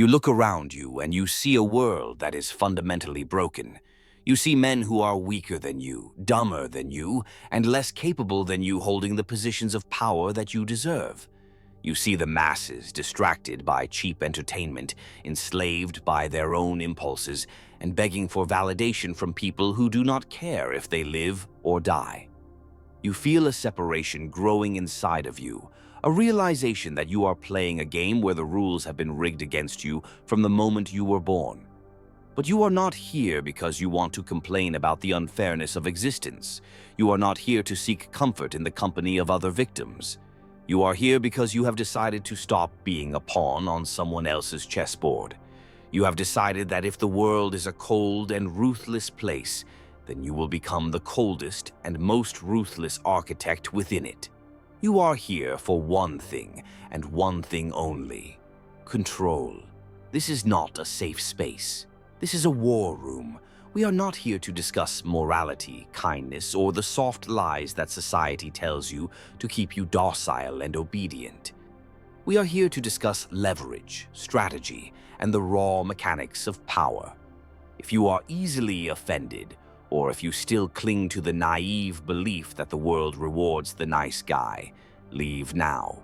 You look around you and you see a world that is fundamentally broken. You see men who are weaker than you, dumber than you, and less capable than you holding the positions of power that you deserve. You see the masses distracted by cheap entertainment, enslaved by their own impulses, and begging for validation from people who do not care if they live or die. You feel a separation growing inside of you, a realization that you are playing a game where the rules have been rigged against you from the moment you were born. But you are not here because you want to complain about the unfairness of existence. You are not here to seek comfort in the company of other victims. You are here because you have decided to stop being a pawn on someone else's chessboard. You have decided that if the world is a cold and ruthless place, then you will become the coldest and most ruthless architect within it. You are here for one thing, and one thing only: control. This is not a safe space. This is a war room. We are not here to discuss morality, kindness, or the soft lies that society tells you to keep you docile and obedient. We are here to discuss leverage, strategy, and the raw mechanics of power. If you are easily offended, or if you still cling to the naive belief that the world rewards the nice guy, leave now.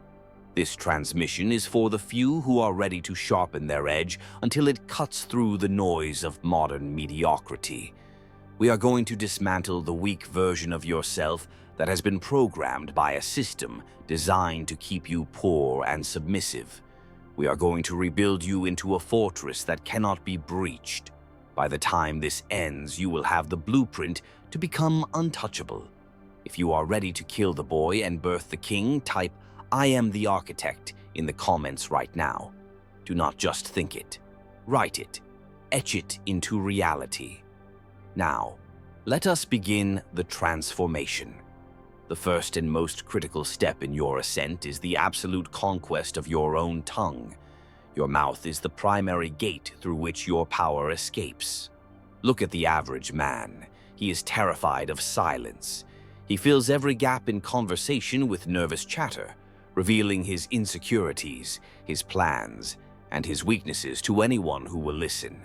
This transmission is for the few who are ready to sharpen their edge until it cuts through the noise of modern mediocrity. We are going to dismantle the weak version of yourself that has been programmed by a system designed to keep you poor and submissive. We are going to rebuild you into a fortress that cannot be breached. By the time this ends, you will have the blueprint to become untouchable. If you are ready to kill the boy and birth the king, type "I am the architect" in the comments right now. Do not just think it. Write it. Etch it into reality. Now, let us begin the transformation. The first and most critical step in your ascent is the absolute conquest of your own tongue. Your mouth is the primary gate through which your power escapes. Look at the average man. He is terrified of silence. He fills every gap in conversation with nervous chatter, revealing his insecurities, his plans, and his weaknesses to anyone who will listen.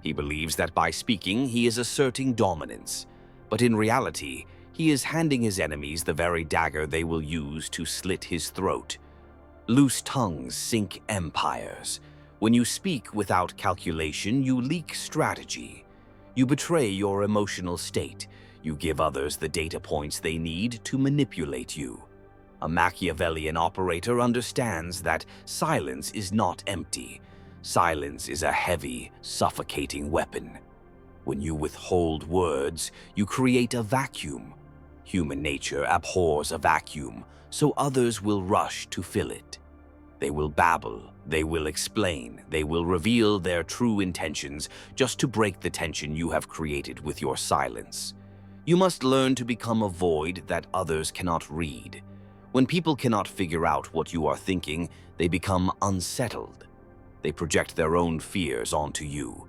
He believes that by speaking, he is asserting dominance, but in reality, he is handing his enemies the very dagger they will use to slit his throat. Loose tongues sink empires. When you speak without calculation, you leak strategy. You betray your emotional state. You give others the data points they need to manipulate you. A Machiavellian operator understands that silence is not empty. Silence is a heavy, suffocating weapon. When you withhold words, you create a vacuum. Human nature abhors a vacuum, so others will rush to fill it. They will babble, they will explain, they will reveal their true intentions just to break the tension you have created with your silence. You must learn to become a void that others cannot read. When people cannot figure out what you are thinking, they become unsettled. They project their own fears onto you.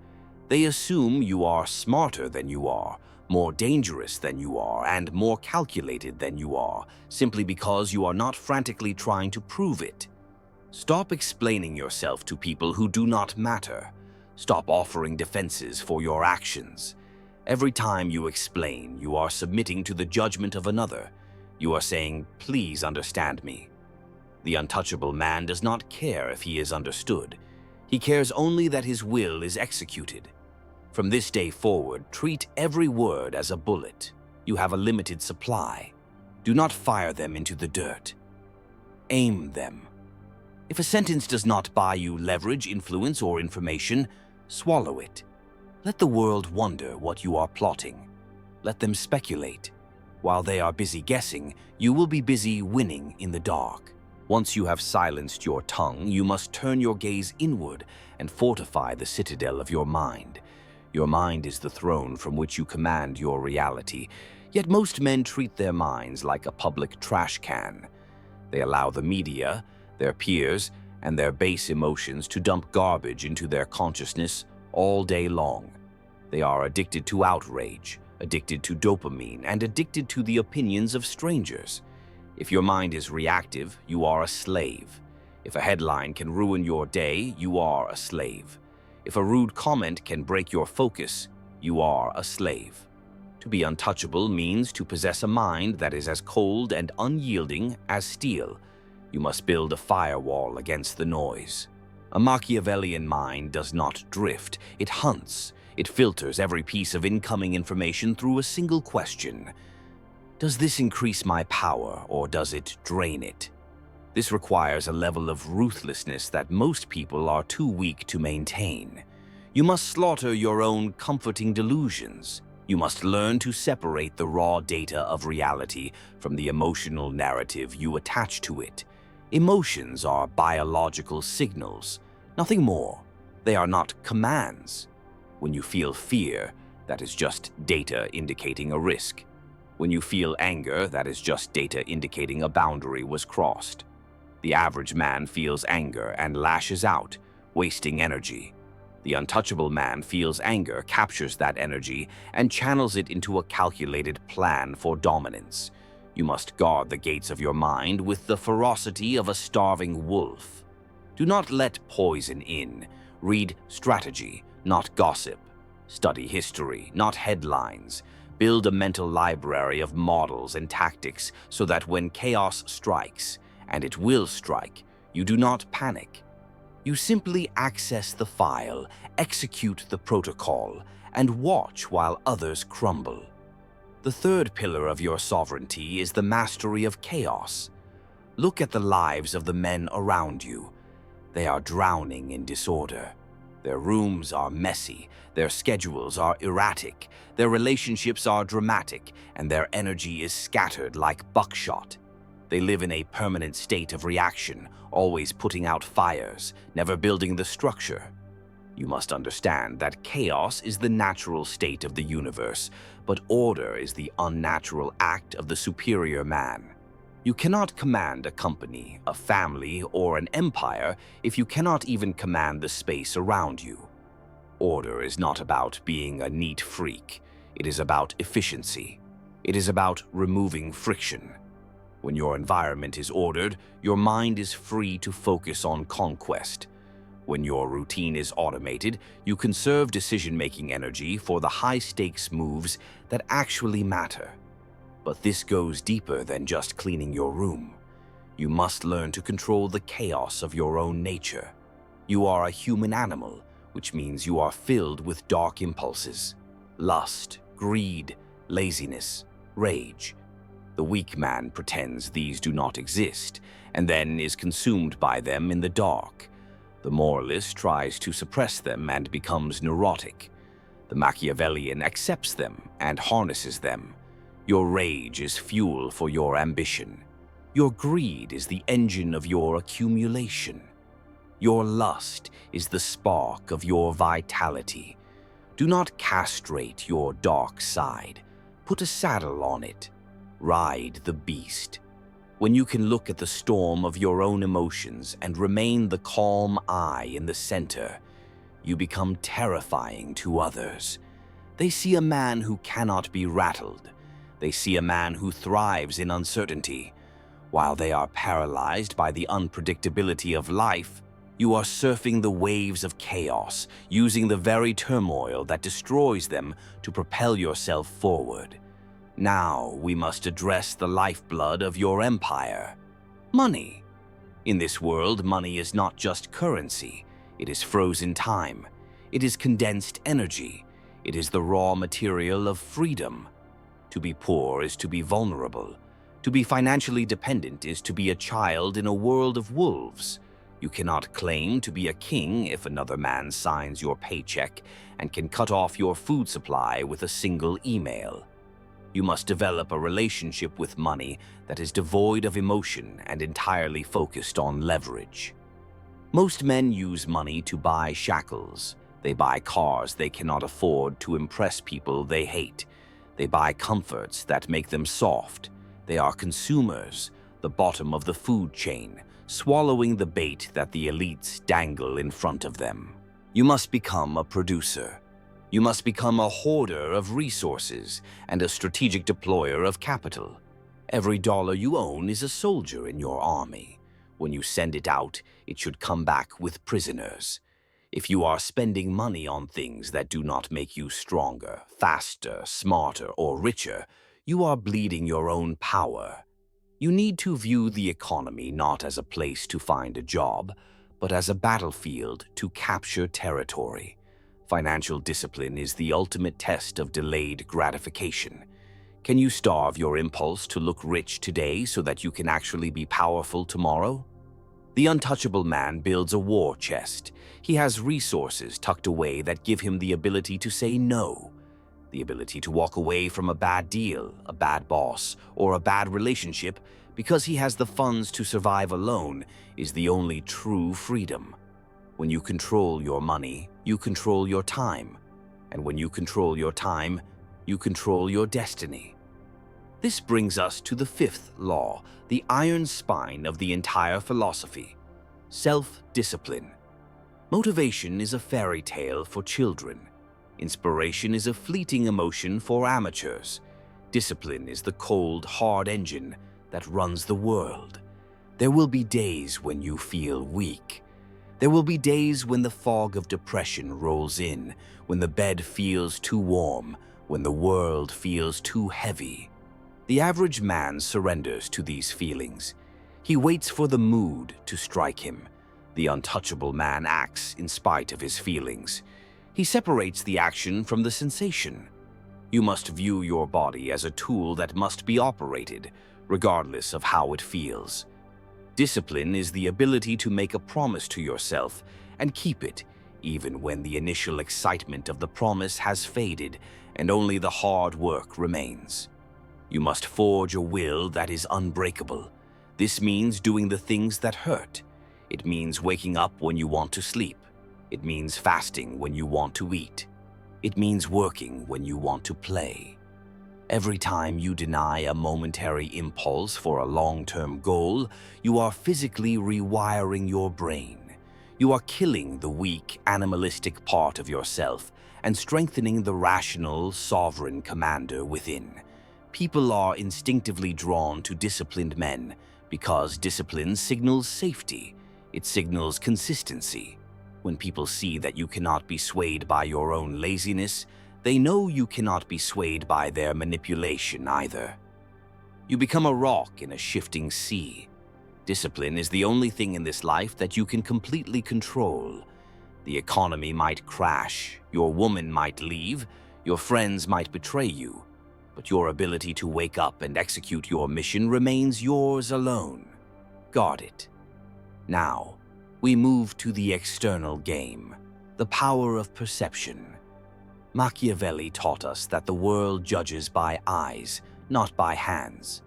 They assume you are smarter than you are, more dangerous than you are, and more calculated than you are, simply because you are not frantically trying to prove it. Stop explaining yourself to people who do not matter. Stop offering defenses for your actions. Every time you explain, you are submitting to the judgment of another. You are saying, "Please understand me." The untouchable man does not care if he is understood. He cares only that his will is executed. From this day forward, treat every word as a bullet. You have a limited supply. Do not fire them into the dirt. Aim them. If a sentence does not buy you leverage, influence, or information, swallow it. Let the world wonder what you are plotting. Let them speculate. While they are busy guessing, you will be busy winning in the dark. Once you have silenced your tongue, you must turn your gaze inward and fortify the citadel of your mind. Your mind is the throne from which you command your reality, yet most men treat their minds like a public trash can. They allow the media, their peers, and their base emotions to dump garbage into their consciousness all day long. They are addicted to outrage, addicted to dopamine, and addicted to the opinions of strangers. If your mind is reactive, you are a slave. If a headline can ruin your day, you are a slave. If a rude comment can break your focus, you are a slave. To be untouchable means to possess a mind that is as cold and unyielding as steel. You must build a firewall against the noise. A Machiavellian mind does not drift, it hunts. It filters every piece of incoming information through a single question. Does this increase my power, or does it drain it? This requires a level of ruthlessness that most people are too weak to maintain. You must slaughter your own comforting delusions. You must learn to separate the raw data of reality from the emotional narrative you attach to it. Emotions are biological signals, nothing more. They are not commands. When you feel fear, that is just data indicating a risk. When you feel anger, that is just data indicating a boundary was crossed. The average man feels anger and lashes out, wasting energy. The untouchable man feels anger, captures that energy, and channels it into a calculated plan for dominance. You must guard the gates of your mind with the ferocity of a starving wolf. Do not let poison in. Read strategy, not gossip. Study history, not headlines. Build a mental library of models and tactics so that when chaos strikes, and it will strike, you do not panic. You simply access the file, execute the protocol, and watch while others crumble. The third pillar of your sovereignty is the mastery of chaos. Look at the lives of the men around you. They are drowning in disorder. Their rooms are messy, their schedules are erratic, their relationships are dramatic, and their energy is scattered like buckshot. They live in a permanent state of reaction, always putting out fires, never building the structure. You must understand that chaos is the natural state of the universe, but order is the unnatural act of the superior man. You cannot command a company, a family, or an empire if you cannot even command the space around you. Order is not about being a neat freak. It is about efficiency. It is about removing friction. When your environment is ordered, your mind is free to focus on conquest. When your routine is automated, you conserve decision-making energy for the high-stakes moves that actually matter. But this goes deeper than just cleaning your room. You must learn to control the chaos of your own nature. You are a human animal, which means you are filled with dark impulses. Lust, greed, laziness, rage. The weak man pretends these do not exist, and then is consumed by them in the dark. The moralist tries to suppress them and becomes neurotic. The Machiavellian accepts them and harnesses them. Your rage is fuel for your ambition. Your greed is the engine of your accumulation. Your lust is the spark of your vitality. Do not castrate your dark side. Put a saddle on it. Ride the beast. When you can look at the storm of your own emotions and remain the calm eye in the center, you become terrifying to others. They see a man who cannot be rattled. They see a man who thrives in uncertainty. While they are paralyzed by the unpredictability of life, you are surfing the waves of chaos, using the very turmoil that destroys them to propel yourself forward. Now we must address the lifeblood of your empire: money. In this world, money is not just currency. It is frozen time. It is condensed energy. It is the raw material of freedom. To be poor is to be vulnerable. To be financially dependent is to be a child in a world of wolves. You cannot claim to be a king if another man signs your paycheck and can cut off your food supply with a single email. You must develop a relationship with money that is devoid of emotion and entirely focused on leverage. Most men use money to buy shackles. They buy cars they cannot afford to impress people they hate. They buy comforts that make them soft. They are consumers, the bottom of the food chain, swallowing the bait that the elites dangle in front of them. You must become a producer. You must become a hoarder of resources and a strategic deployer of capital. Every dollar you own is a soldier in your army. When you send it out, it should come back with prisoners. If you are spending money on things that do not make you stronger, faster, smarter, or richer, you are bleeding your own power. You need to view the economy not as a place to find a job, but as a battlefield to capture territory. Financial discipline is the ultimate test of delayed gratification. Can you starve your impulse to look rich today so that you can actually be powerful tomorrow? The untouchable man builds a war chest. He has resources tucked away that give him the ability to say no, the ability to walk away from a bad deal, a bad boss, or a bad relationship because he has the funds to survive alone is the only true freedom. When you control your money, you control your time. And when you control your time, you control your destiny. This brings us to the fifth law, the iron spine of the entire philosophy: self-discipline. Motivation is a fairy tale for children. Inspiration is a fleeting emotion for amateurs. Discipline is the cold, hard engine that runs the world. There will be days when you feel weak. There will be days when the fog of depression rolls in, when the bed feels too warm, when the world feels too heavy. The average man surrenders to these feelings. He waits for the mood to strike him. The untouchable man acts in spite of his feelings. He separates the action from the sensation. You must view your body as a tool that must be operated, regardless of how it feels. Discipline is the ability to make a promise to yourself and keep it, even when the initial excitement of the promise has faded and only the hard work remains. You must forge a will that is unbreakable. This means doing the things that hurt. It means waking up when you want to sleep. It means fasting when you want to eat. It means working when you want to play. Every time you deny a momentary impulse for a long-term goal, you are physically rewiring your brain. You are killing the weak, animalistic part of yourself and strengthening the rational, sovereign commander within. People are instinctively drawn to disciplined men because discipline signals safety. It signals consistency. When people see that you cannot be swayed by your own laziness, they know you cannot be swayed by their manipulation either. You become a rock in a shifting sea. Discipline is the only thing in this life that you can completely control. The economy might crash, your woman might leave, your friends might betray you, but your ability to wake up and execute your mission remains yours alone. Guard it. Now, we move to the external game, the power of perception. Machiavelli taught us that the world judges by eyes, not by hands.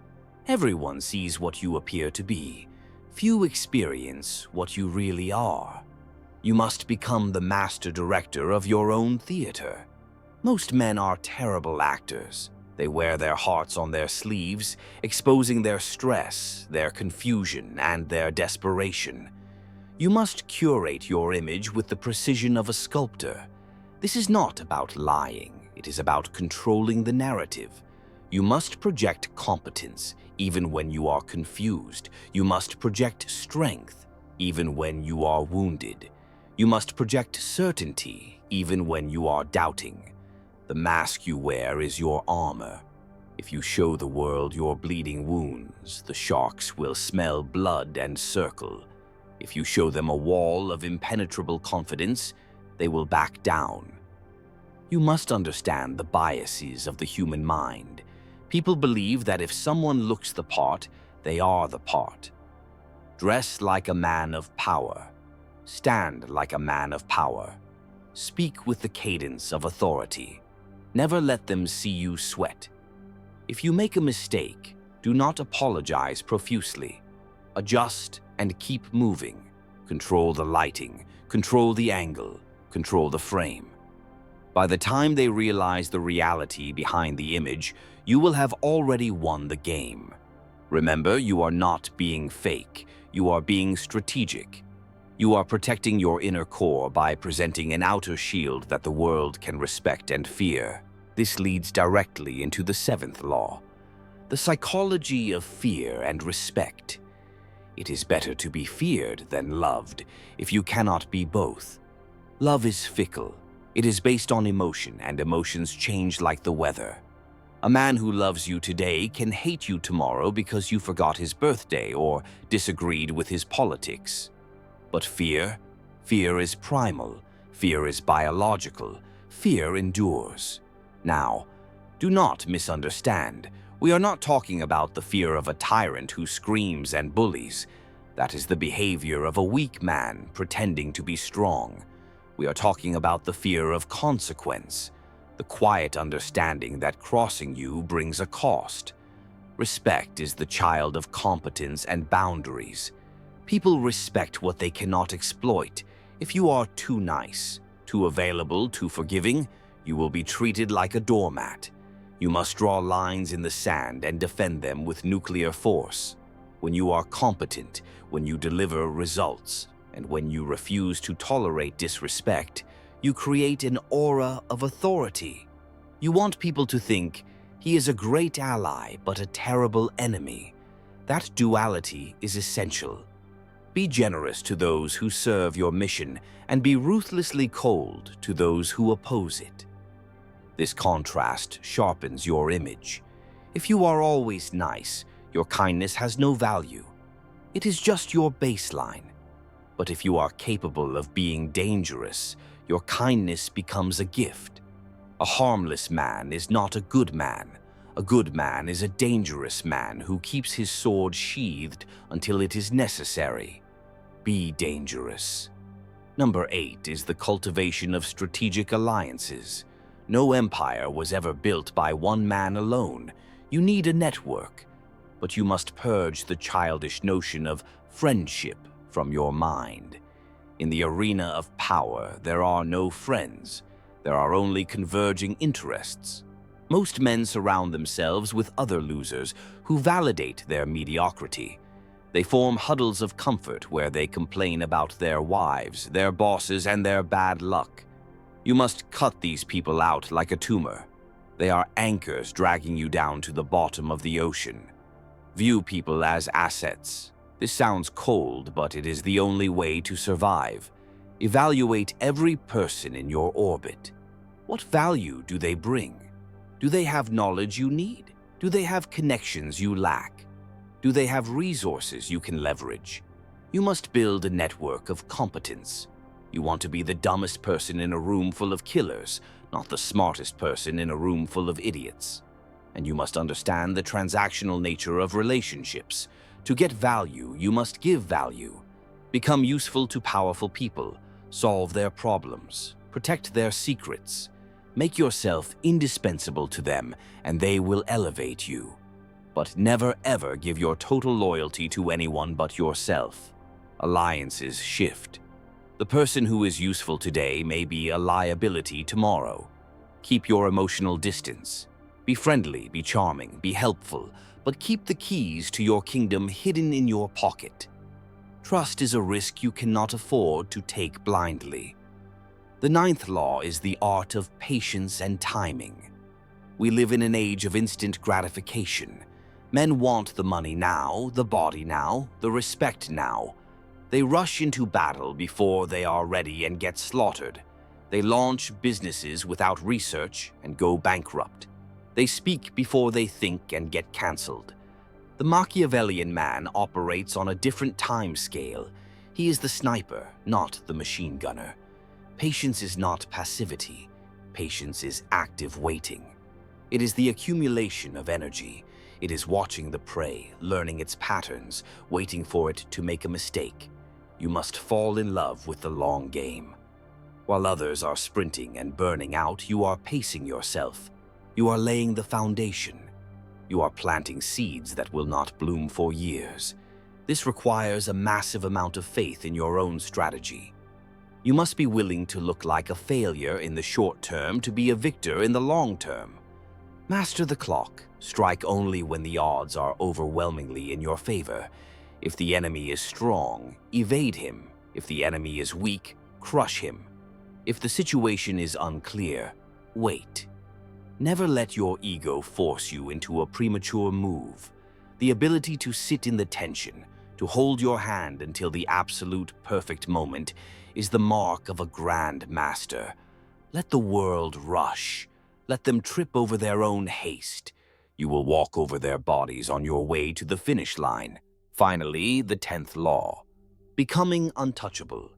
Everyone sees what you appear to be. Few experience what you really are. You must become the master director of your own theater. Most men are terrible actors. They wear their hearts on their sleeves, exposing their stress, their confusion, and their desperation. You must curate your image with the precision of a sculptor. This is not about lying. It is about controlling the narrative. You must project competence, even when you are confused. You must project strength, even when you are wounded. You must project certainty, even when you are doubting. The mask you wear is your armor. If you show the world your bleeding wounds, the sharks will smell blood and circle. If you show them a wall of impenetrable confidence, they will back down. You must understand the biases of the human mind. People believe that if someone looks the part, they are the part. Dress like a man of power. Stand like a man of power. Speak with the cadence of authority. Never let them see you sweat. If you make a mistake, do not apologize profusely. Adjust and keep moving. Control the lighting, control the angle, control the frame. By the time they realize the reality behind the image, you will have already won the game. Remember, you are not being fake. You are being strategic. You are protecting your inner core by presenting an outer shield that the world can respect and fear. This leads directly into the seventh law, the psychology of fear and respect. It is better to be feared than loved, if you cannot be both. Love is fickle. It is based on emotion, and emotions change like the weather. A man who loves you today can hate you tomorrow because you forgot his birthday or disagreed with his politics. But fear is primal. Fear is biological. Fear endures. Now, do not misunderstand. We are not talking about the fear of a tyrant who screams and bullies. That is the behavior of a weak man pretending to be strong. We are talking about the fear of consequence, the quiet understanding that crossing you brings a cost. Respect is the child of competence and boundaries. People respect what they cannot exploit. If you are too nice, too available, too forgiving, you will be treated like a doormat. You must draw lines in the sand and defend them with nuclear force. When you are competent, when you deliver results, and when you refuse to tolerate disrespect, you create an aura of authority. You want people to think, he is a great ally but a terrible enemy. That duality is essential. Be generous to those who serve your mission and be ruthlessly cold to those who oppose it. This contrast sharpens your image. If you are always nice, your kindness has no value. It is just your baseline. But if you are capable of being dangerous, your kindness becomes a gift. A harmless man is not a good man. A good man is a dangerous man who keeps his sword sheathed until it is necessary. Be dangerous. Number 8 is the cultivation of strategic alliances. No empire was ever built by one man alone. You need a network, but you must purge the childish notion of friendship from your mind. In the arena of power, there are no friends. There are only converging interests. Most men surround themselves with other losers who validate their mediocrity. They form huddles of comfort where they complain about their wives, their bosses, and their bad luck. You must cut these people out like a tumor. They are anchors dragging you down to the bottom of the ocean. View people as assets. This sounds cold, but it is the only way to survive. Evaluate every person in your orbit. What value do they bring? Do they have knowledge you need? Do they have connections you lack? Do they have resources you can leverage? You must build a network of competence. You want to be the dumbest person in a room full of killers, not the smartest person in a room full of idiots. And you must understand the transactional nature of relationships. To get value, you must give value. Become useful to powerful people. Solve their problems. Protect their secrets. Make yourself indispensable to them, and they will elevate you. But never ever give your total loyalty to anyone but yourself. Alliances shift. The person who is useful today may be a liability tomorrow. Keep your emotional distance. Be friendly, be charming, be helpful, but keep the keys to your kingdom hidden in your pocket. Trust is a risk you cannot afford to take blindly. The 9th law is the art of patience and timing. We live in an age of instant gratification. Men want the money now, the body now, the respect now. They rush into battle before they are ready and get slaughtered. They launch businesses without research and go bankrupt. They speak before they think and get cancelled. The Machiavellian man operates on a different time scale. He is the sniper, not the machine gunner. Patience is not passivity. Patience is active waiting. It is the accumulation of energy. It is watching the prey, learning its patterns, waiting for it to make a mistake. You must fall in love with the long game. While others are sprinting and burning out, you are pacing yourself. You are laying the foundation. You are planting seeds that will not bloom for years. This requires a massive amount of faith in your own strategy. You must be willing to look like a failure in the short term to be a victor in the long term. Master the clock. Strike only when the odds are overwhelmingly in your favor. If the enemy is strong, evade him. If the enemy is weak, crush him. If the situation is unclear, wait. Never let your ego force you into a premature move. The ability to sit in the tension, To hold your hand until the absolute perfect moment is the mark of a grand master. Let the world rush. Let them trip over their own haste. You will walk over their bodies on your way to the finish line. Finally, the 10th law. Becoming untouchable.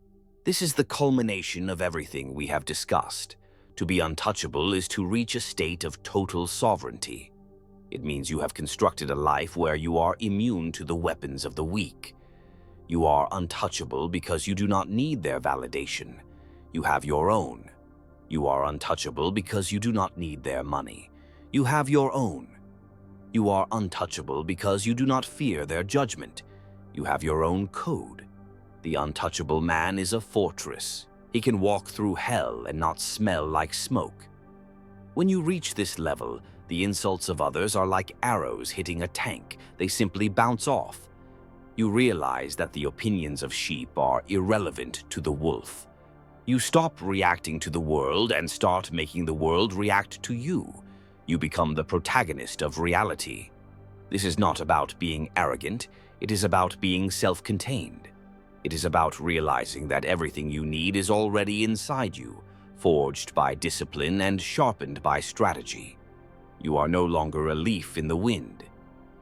This is the culmination of everything we have discussed. To be untouchable is to reach a state of total sovereignty. It means you have constructed a life where you are immune to the weapons of the weak. You are untouchable because you do not need their validation. You have your own. You are untouchable because you do not need their money. You have your own. You are untouchable because you do not fear their judgment. You have your own code. The untouchable man is a fortress. He can walk through hell and not smell like smoke. When you reach this level, the insults of others are like arrows hitting a tank. They simply bounce off. You realize that the opinions of sheep are irrelevant to the wolf. You stop reacting to the world and start making the world react to you. You become the protagonist of reality. This is not about being arrogant. It is about being self-contained. It is about realizing that everything you need is already inside you, forged by discipline and sharpened by strategy. You are no longer a leaf in the wind.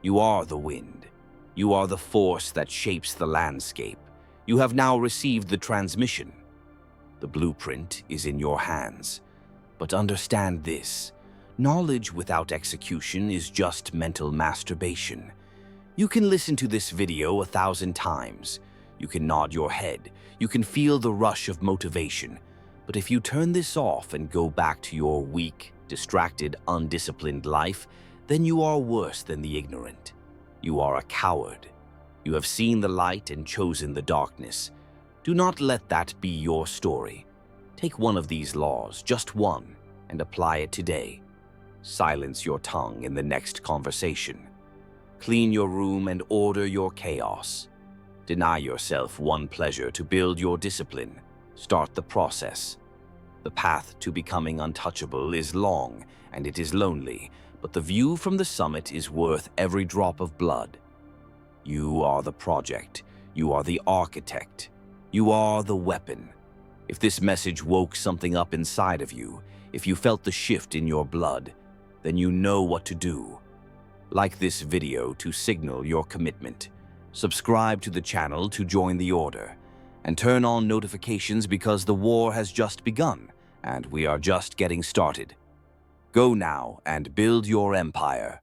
You are the wind. You are the force that shapes the landscape. You have now received the transmission. The blueprint is in your hands. But understand this. Knowledge without execution is just mental masturbation. You can listen to this video 1,000 times. You can nod your head. You can feel the rush of motivation. But if you turn this off and go back to your weak, distracted, undisciplined life, then you are worse than the ignorant. You are a coward. You have seen the light and chosen the darkness. Do not let that be your story. Take one of these laws, just one, and apply it today. Silence your tongue in the next conversation. Clean your room and order your chaos. Deny yourself one pleasure to build your discipline. Start the process. The path to becoming untouchable is long and it is lonely, but the view from the summit is worth every drop of blood. You are the project. You are the architect. You are the weapon. If this message woke something up inside of you, if you felt the shift in your blood, then you know what to do. Like this video to signal your commitment. Subscribe to the channel to join the order. And turn on notifications because the war has just begun, and we are just getting started. Go now and build your empire.